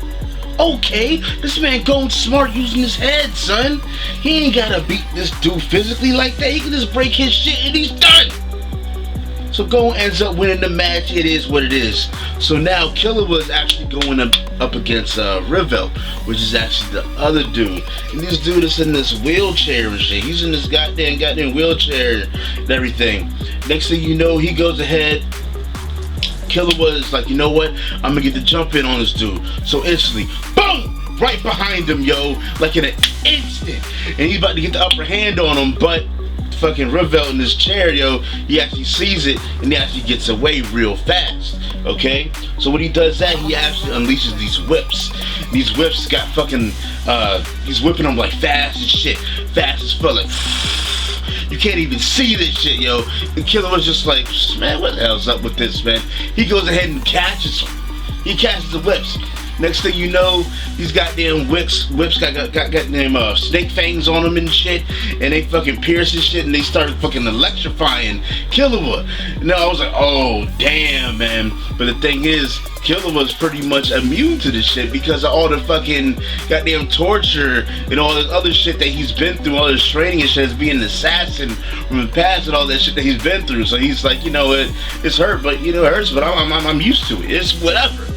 Speaker 1: this man going smart using his head, son. He ain't gotta beat this dude physically like that. He can just break his shit and he's done. So Gon ends up winning the match. It is what it is. So now Killua is actually going up against Revel, which is actually the other dude. And this dude is in this wheelchair and shit. He's in this goddamn wheelchair and everything. Next thing you know, he goes ahead. Killua is like, you know what? I'm gonna get the jump in on this dude. So instantly, boom! Right behind him, yo. Like in an instant. And he's about to get the upper hand on him, but fucking Revel in this chair, yo, he actually sees it and he actually gets away real fast. Okay? So when he does that, he actually unleashes these whips. These whips got fucking, he's whipping them like fast as shit. Fast as fuck, like, you can't even see this shit, yo. And Killua was just like, man, what the hell's up with this, man? He goes ahead and catches him. He catches the whips. Next thing you know, these goddamn whips got goddamn snake fangs on them and shit, and they fucking pierce his shit, and they started fucking electrifying Killua. And I was like, oh damn, man. But the thing is, Killua was pretty much immune to this shit because of all the fucking goddamn torture and all this other shit that he's been through, all this training and shit as being an assassin from the past and all that shit that he's been through. So he's like, you know, it's hurt, but you know, it hurts, but I'm used to it. It's whatever.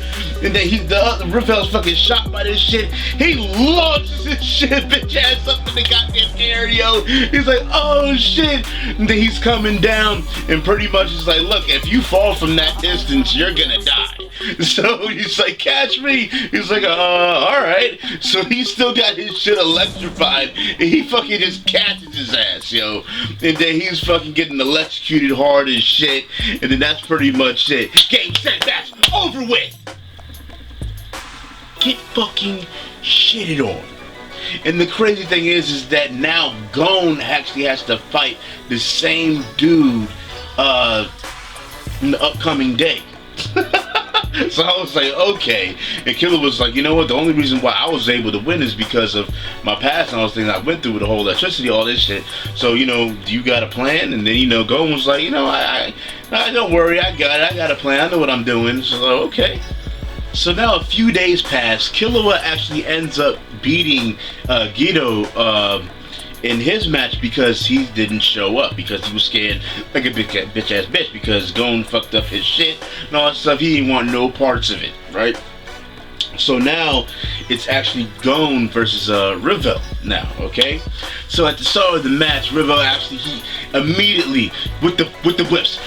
Speaker 1: And then the Revel's fucking shot by this shit. He launches his shit, bitch ass up in the goddamn air, yo. He's like, oh shit. And then he's coming down and pretty much is like, look, if you fall from that distance, you're gonna die. So he's like, catch me. He's like, alright. So he still got his shit electrified and he fucking just catches his ass, yo. And then he's fucking getting electrocuted hard as shit. And then that's pretty much it. Game, set, match, over with. Get fucking shitted on. And the crazy thing is that now Gon actually has to fight the same dude in the upcoming day. So I was like, okay. And Killua was like, you know what? The only reason why I was able to win is because of my past and all those things I went through with the whole electricity, all this shit. So, you know, you got a plan? And then, you know, Gon was like, you know, I don't worry. I got it. I got a plan. I know what I'm doing. So, okay. So now a few days pass. Killua actually ends up beating Guido in his match because he didn't show up because he was scared like a bitch ass bitch because Gon fucked up his shit and all that stuff. He didn't want no parts of it, right? So now it's actually Gon versus Revel now, okay? So at the start of the match, Revel actually he immediately with the whips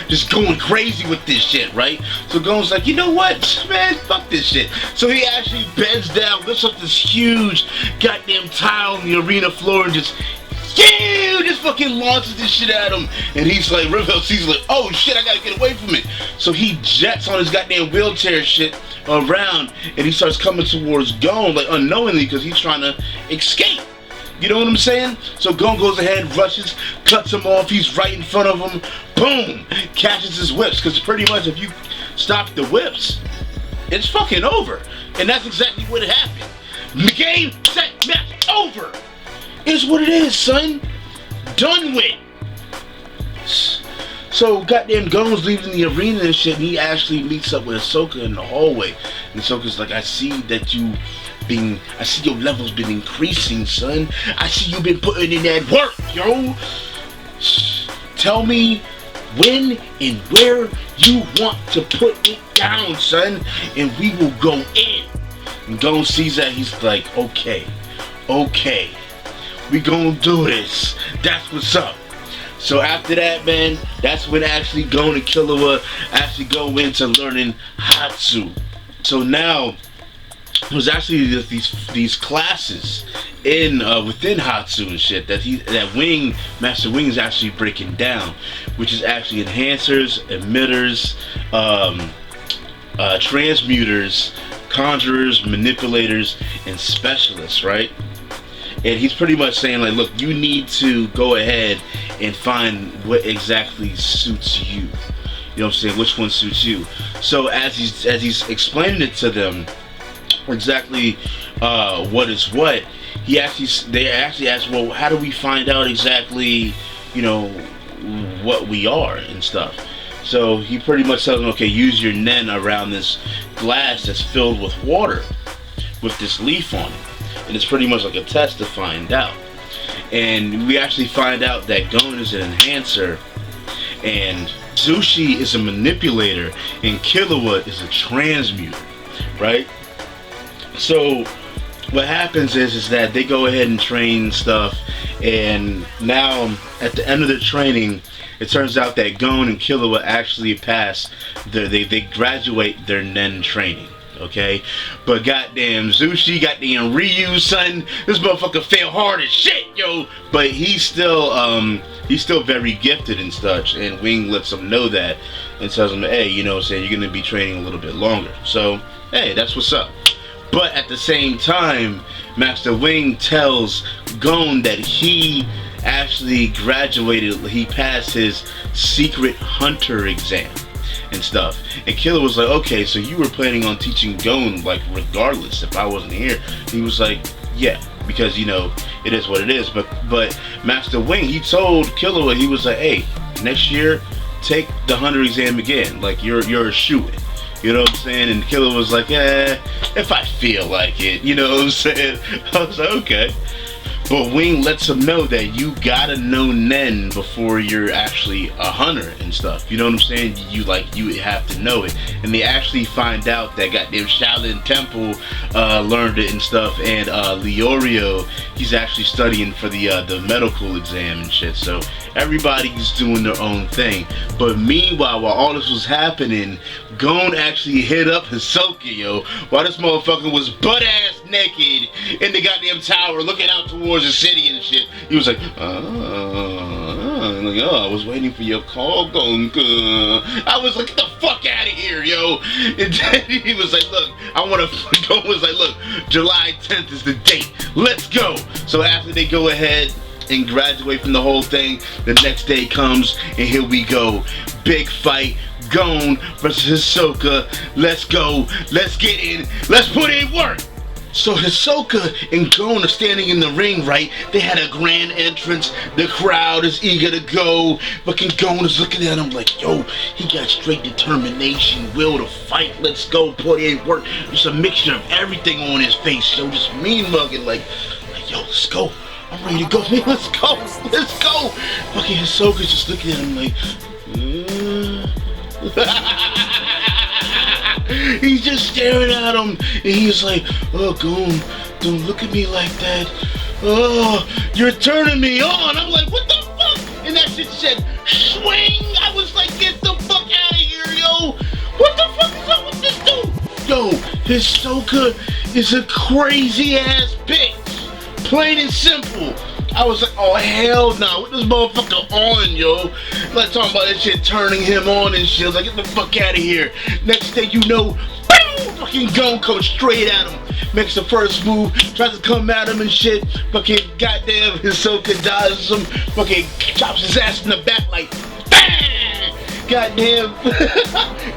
Speaker 1: just going crazy with this shit, right? So Gon's like, you know what, man, fuck this shit. So he actually bends down, lifts up this huge goddamn tile in the arena floor and just fucking launches this shit at him. And he's like, Revel sees like, oh shit, I gotta get away from it. So he jets on his goddamn wheelchair shit around and he starts coming towards Gon like unknowingly because he's trying to escape. You know what I'm saying? So Gon goes ahead, rushes, cuts him off. He's right in front of him. Boom! Catches his whips. Because pretty much if you stop the whips, it's fucking over. And that's exactly what happened. The game, set, match, over. Is what it is, son. Done with. So goddamn Gon's leaving the arena and shit. And he actually meets up with Hisoka in the hallway. And Hisoka's like, I see that I see your levels been increasing, son. I see you been putting in that work, yo. Tell me when and where you want to put it down, son, and we will go in. And Gon sees that, he's like, okay, okay, we gonna do this. That's what's up. So after that, man, that's when actually Gon and Killua actually go into learning Hatsu. So now there's actually these classes in within Hatsu and shit that Master Wing is actually breaking down, which is actually enhancers, emitters, transmuters, conjurers, manipulators, and specialists, right? And he's pretty much saying, like, look, you need to go ahead and find what exactly suits you. You know what I'm saying? Which one suits you? So as he's explaining it to them exactly what is what, they actually ask, well, how do we find out exactly, you know, what we are and stuff? So he pretty much tells them, okay, use your nen around this glass that's filled with water with this leaf on it. And it's pretty much like a test to find out. And we actually find out that Gon is an enhancer, and Zushi is a manipulator, and Killua is a transmuter, right? So what happens is that they go ahead and train stuff, and now at the end of their training, it turns out that Gon and Killua actually pass they graduate their nen training. Okay, but goddamn Zushi, goddamn Ryu, son, this motherfucker fail hard as shit, yo. But he's still very gifted and such, and Wing lets him know that and tells him, hey, you know what I'm saying, you're gonna be training a little bit longer. So hey, that's what's up. But at the same time, Master Wing tells Gon that he actually graduated, he passed his secret hunter exam and stuff. And Killua was like, okay, so you were planning on teaching Gon, like, regardless if I wasn't here? He was like, yeah, because, you know, it is what it is. But Master Wing, he told Killua, he was like, hey, next year, take the hunter exam again. Like, you're a shoo-in. You know what I'm saying? And Killua was like, if I feel like it. You know what I'm saying? I was like, okay. But Wing lets him know that you gotta know Nen before you're actually a hunter and stuff. You know what I'm saying? You have to know it. And they actually find out that goddamn Shaolin Temple learned it and stuff. And Leorio, he's actually studying for the medical exam and shit. So everybody's doing their own thing. But meanwhile, while all this was happening, Gon actually hit up Hisoka, yo, while this motherfucker was butt-ass naked in the goddamn tower looking out towards the city and shit. He was like, I was waiting for your call, Gon. I was like, get the fuck out of here, yo. And then he was like, look, Gon was like, look, July 10th is the date. Let's go. So after they go ahead and graduate from the whole thing, the next day comes, and here we go. Big fight. Gon versus Hisoka. Let's go. Let's get in. Let's put in work. So Hisoka and Gon are standing in the ring, right? They had a grand entrance. The crowd is eager to go. Fucking Gon is looking at him like, yo, he got straight determination, will to fight. Let's go, put in work. Just a mixture of everything on his face, yo. Just mean mugging, like yo, let's go. I'm ready to go, man. Let's go. Let's go. Fucking Hisoka's just looking at him like, he's just staring at him, and he's like, oh, Gon, don't look at me like that. Oh, you're turning me on. I'm like, what the fuck? And that shit said, swing. I was like, get the fuck out of here, yo. What the fuck is up with this dude? Yo, Hisoka is a crazy ass bitch. Plain and simple. I was like, oh hell no, what this motherfucker on, yo? Like talking about that shit turning him on and shit. I was like, get the fuck out of here. Next thing you know, boom, fucking Gon comes straight at him. Makes the first move, tries to come at him and shit. Fucking goddamn Hisoka dodges him. Fucking chops his ass in the back like, bang! Goddamn,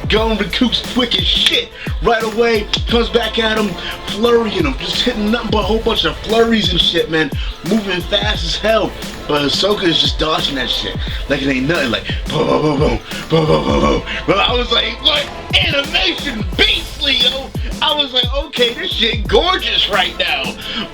Speaker 1: Gon recoups quick as shit. Right away, comes back at him, flurrying him, just hitting nothing but a whole bunch of flurries and shit, man. Moving fast as hell. But Hisoka is just dodging that shit like it ain't nothing, like boom, boom, boom, boom, boom, boom, boom, boom. But I was like, what? Animation beastly, yo. I was like, okay, this shit gorgeous right now.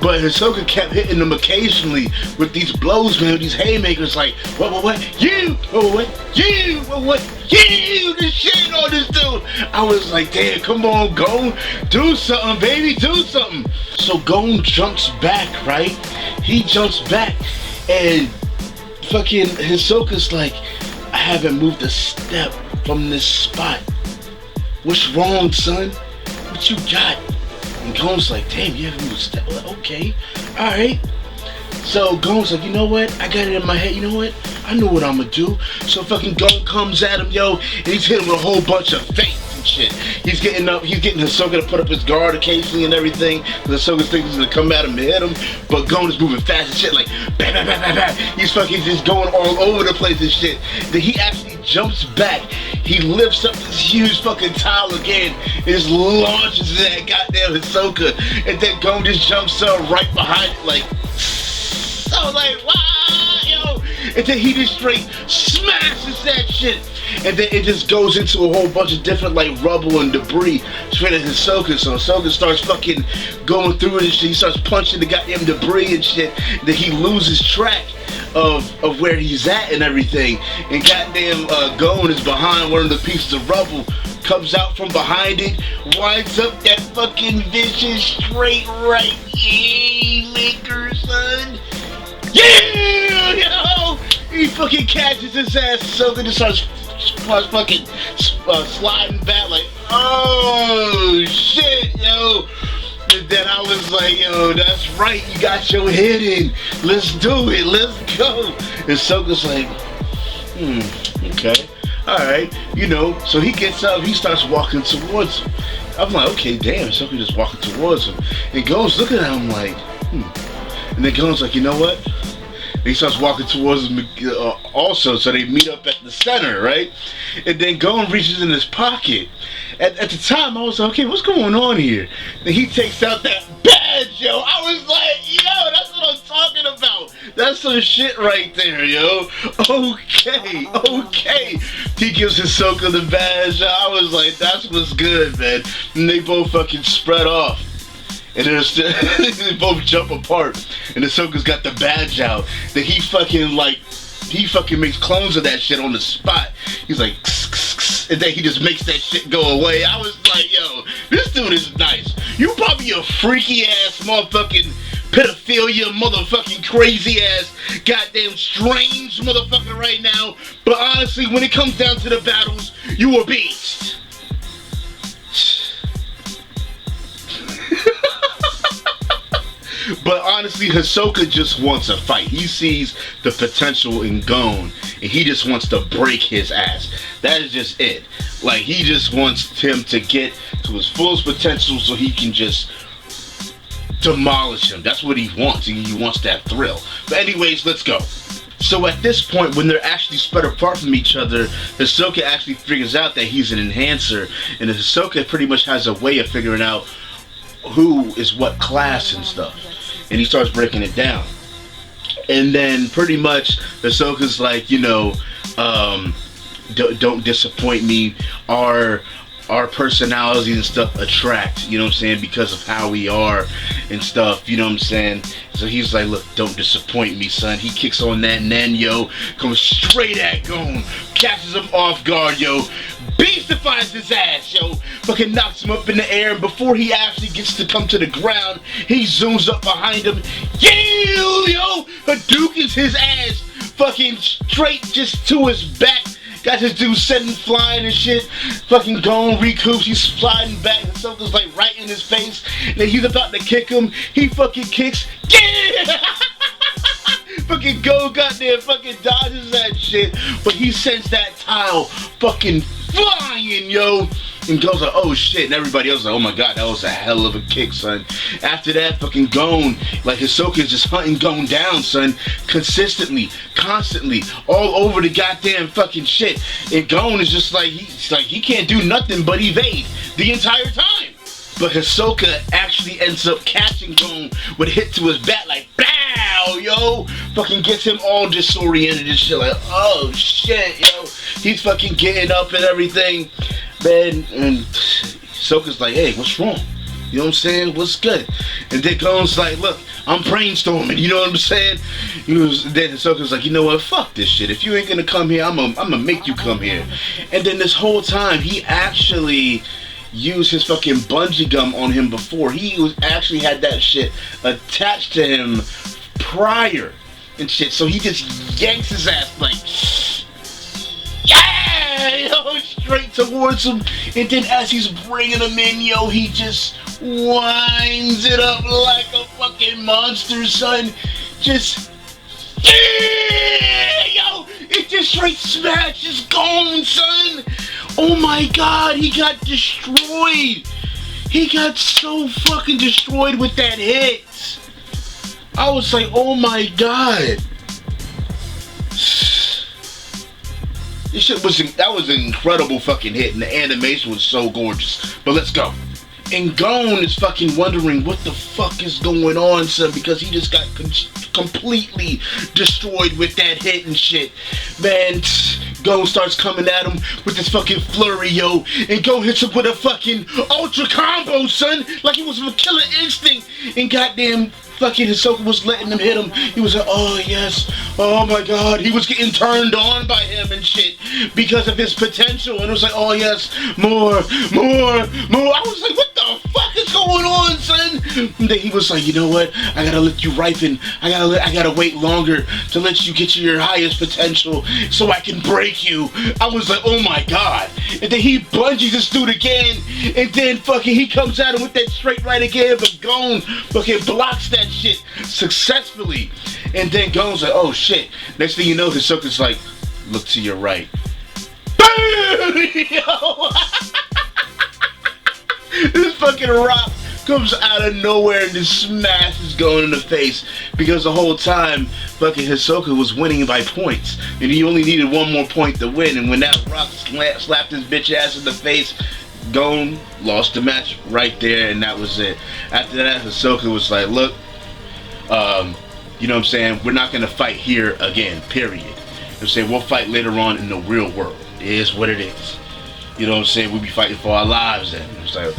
Speaker 1: But Hisoka kept hitting them occasionally with these blows, man, with these haymakers, like, what, you, what, you, what, you, this shit on this dude. I was like, damn, come on, Gon, do something, baby, do something. So Gon jumps back, right? He jumps back, and fucking Hisoka's like, I haven't moved a step from this spot. What's wrong, son? What you got? And Gon's like, damn, you haven't moved a step. Okay, alright. So Gon's like, you know what? I got it in my head, you know what? I know what I'm gonna do. So fucking Gon comes at him, yo, and he's hitting with a whole bunch of feints and shit. He's getting Hisoka to put up his guard occasionally and everything, because Hisoka thinks he's gonna come at him and hit him, but Gon is moving fast and shit, like, bam, bam, bam, bam, bam. He's fucking just going all over the place and shit. Then he actually jumps back. He lifts up this huge fucking towel again and just launches that goddamn Hisoka, and then Gon just jumps up right behind it, like, I was like, wow, yo. And then he just straight smashes that shit. And then it just goes into a whole bunch of different, like, rubble and debris straight at Hisoka. So Hisoka starts fucking going through it and shit. He starts punching the goddamn debris and shit. And then he loses track of where he's at and everything. And goddamn Gon is behind one of the pieces of rubble. Comes out from behind it, winds up that fucking vicious straight right liquor, son. Yeah, yo! He fucking catches his ass, Hisoka just starts fucking sliding back like, oh shit, yo. And then I was like, yo, that's right, you got your head in. Let's do it, let's go. And Hisoka's like, okay, alright, you know. So he gets up, he starts walking towards him. I'm like, okay, damn, Hisoka just walking towards him. And Gon's looking at him like, And then Gon's like, you know what? And he starts walking towards him also, so they meet up at the center, right? And then Gon reaches in his pocket. At the time, I was like, okay, what's going on here? Then he takes out that badge, yo. I was like, yo, that's what I'm talking about. That's some shit right there, yo. Okay. He gives Hisoka the badge. I was like, that's what's good, man. And they both fucking spread off. And they both jump apart. And Hisoka's got the badge out. That he fucking makes clones of that shit on the spot. He's like, and then he just makes that shit go away. I was like, yo, this dude is nice. You probably a freaky ass motherfucking pedophilia, motherfucking crazy ass, goddamn strange motherfucker right now. But honestly, when it comes down to the battles, you a beast. But honestly, Hisoka just wants a fight. He sees the potential in Gon, and he just wants to break his ass. That is just it. Like, he just wants him to get to his fullest potential so he can just demolish him. That's what he wants. He wants that thrill. But anyways, let's go. So at this point, when they're actually spread apart from each other, Hisoka actually figures out that he's an enhancer, and Hisoka pretty much has a way of figuring out who is what class and stuff. And he starts breaking it down. And then pretty much Hisoka's like, you know, don't disappoint me. Our personalities and stuff attract, you know what I'm saying, because of how we are and stuff, you know what I'm saying. So he's like, look, don't disappoint me, son. He kicks on that Nen, yo, comes straight at Gon, catches him off guard, yo, beastifies his ass, yo, fucking knocks him up in the air, and before he actually gets to come to the ground, he zooms up behind him, yo, Hadoukens his ass, fucking straight just to his back. Got this dude sitting flying and shit. Fucking Gon recoups. He's sliding back and something's like right in his face. And then he's about to kick him. He fucking kicks. Yeah! Fucking Gon goddamn fucking dodges that shit. But he sends that tile fucking flying, yo. And Gon's like, oh shit. And everybody else is like, oh my god, that was a hell of a kick, son. After that, fucking Gon, like Hisoka is just hunting Gon down, son. Consistently, constantly, all over the goddamn fucking shit. And Gon is just like, he can't do nothing but evade the entire time. But Hisoka actually ends up catching Gon with a hit to his back, like, bow, yo. Fucking gets him all disoriented and shit, like, oh shit, yo. He's fucking getting up and everything. Man, and Hisoka's like, hey, what's wrong? You know what I'm saying? What's good? And then Gon's like, look, I'm brainstorming. You know what I'm saying? Then Hisoka's like, you know what? Fuck this shit. If you ain't gonna come here, I'm gonna make you come here. And then this whole time, he actually used his fucking bungee gum on him before. He was actually had that shit attached to him prior and shit. So he just yanks his ass like, yeah, yo, straight towards him. And then as he's bringing him in, yo, he just winds it up like a fucking monster, son. Just, yeah, yo, it just straight smashes Gon, son. Oh my god, he got destroyed. He got so fucking destroyed with that hit. I was like, oh my god. This shit that was an incredible fucking hit, and the animation was so gorgeous. But let's go. And Gon is fucking wondering what the fuck is going on, son, because he just got completely destroyed with that hit and shit. Man, Gon starts coming at him with this fucking flurry, yo, and Gon hits him with a fucking ultra combo, son, like he was from Killer Instinct, and goddamn fucking Hisoka was letting him hit him. He was like, oh yes, oh my god, he was getting turned on by him and shit because of his potential, and it was like, oh yes, more. I was like, what the fuck is going on, son? And then he was like, you know what, I gotta let you ripen, I gotta wait longer to let you get to your highest potential so I can break you. I was like, oh my god. And then he bungees this dude again, and then fucking he comes at him with that straight right again, but Gon fucking blocks that shit successfully. And then Gon's like, oh shit. Next thing you know, Hisoka's like, look to your right. Boom! Yo! This fucking rock comes out of nowhere and just smashes Gon in the face, because the whole time fucking Hisoka was winning by points, and he only needed one more point to win. And when that rock slapped his bitch ass in the face, Gon lost the match right there, and that was it. After that, Hisoka was like, look, you know what I'm saying, we're not gonna fight here again, period. You know what I'm saying, we'll fight later on in the real world. It is what it is. You know what I'm saying, we'll be fighting for our lives then. It's like,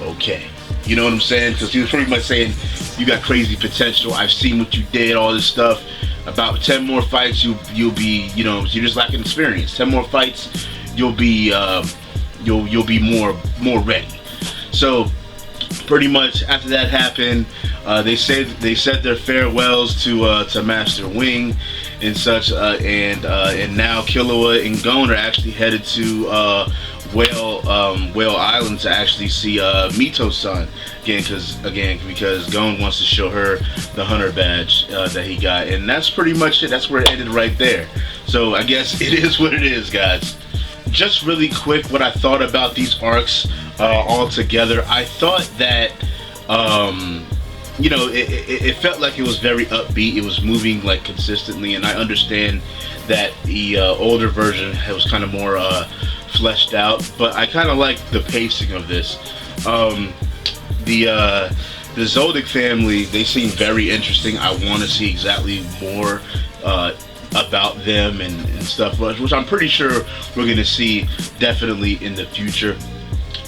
Speaker 1: okay. You know what I'm saying? Because he was pretty much saying, you got crazy potential, I've seen what you did, all this stuff. About 10 more fights, you'll be, you know, you're just lacking experience. 10 more fights, you'll be more ready. So pretty much after that happened, they said their farewells to Master Wing and such, and now Killua and Gon are actually headed to Whale Island to actually see Mito-san because Gon wants to show her the hunter badge that he got, and that's pretty much it. That's where it ended right there. So I guess it is what it is, guys. Just really quick, what I thought about these arcs all together. I thought that you know, it felt like it was very upbeat. It was moving like consistently, and I understand that the older version was kind of more fleshed out, but I kind of like the pacing of this. The Zoldyck family, they seem very interesting. I want to see exactly more about them and stuff, which I'm pretty sure we're going to see definitely in the future.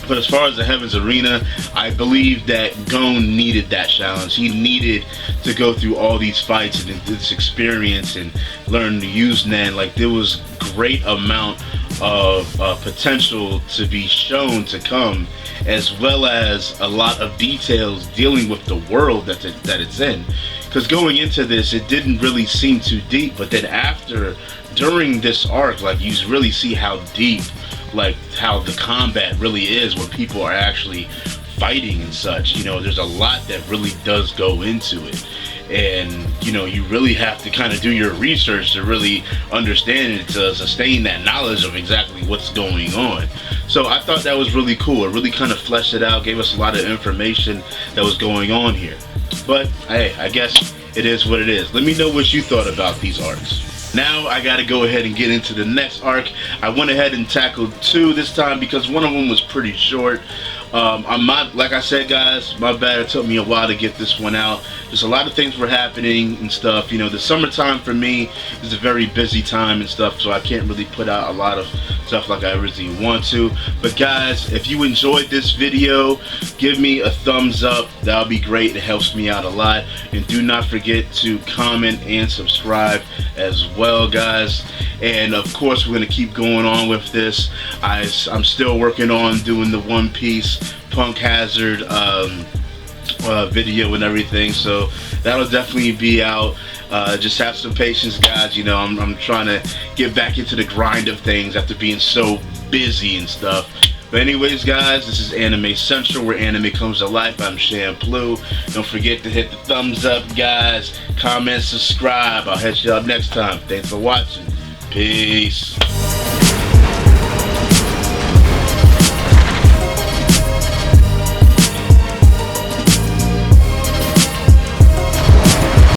Speaker 1: But as far as the Heaven's Arena, I believe that Gon needed that challenge. He needed to go through all these fights and this experience and learn to use Nen. Like, there was great amount of potential to be shown to come, as well as a lot of details dealing with the world that it's in. Because going into this, it didn't really seem too deep, but then during this arc, like, you really see how deep, like, how the combat really is when people are actually fighting and such. You know, there's a lot that really does go into it, and you know, you really have to kind of do your research to really understand it, to sustain that knowledge of exactly what's going on. So I thought that was really cool. It really kind of fleshed it out, gave us a lot of information that was going on here. But hey, I guess it is what it is. Let me know what you thought about these arcs. Now I gotta go ahead and get into the next arc. I went ahead and tackled two this time because one of them was pretty short. I'm not, like I said, guys, my bad. It took me a while to get this one out. Just a lot of things were happening and stuff. You know, the summertime for me is a very busy time and stuff, so I can't really put out a lot of stuff like I originally want to. But guys, if you enjoyed this video, give me a thumbs up. That'll be great. It helps me out a lot. And do not forget to comment and subscribe as well, guys. And of course, we're gonna keep going on with this. I'm still working on doing the One Piece Punk Hazard video and everything, so that'll definitely be out. Just have some patience, guys. You know, I'm trying to get back into the grind of things after being so busy and stuff. But anyways, guys, this is Anime Central, where anime comes to life. I'm Shampoo. Don't forget to hit the thumbs up, guys. Comment, subscribe. I'll catch you up next time. Thanks for watching. Peace.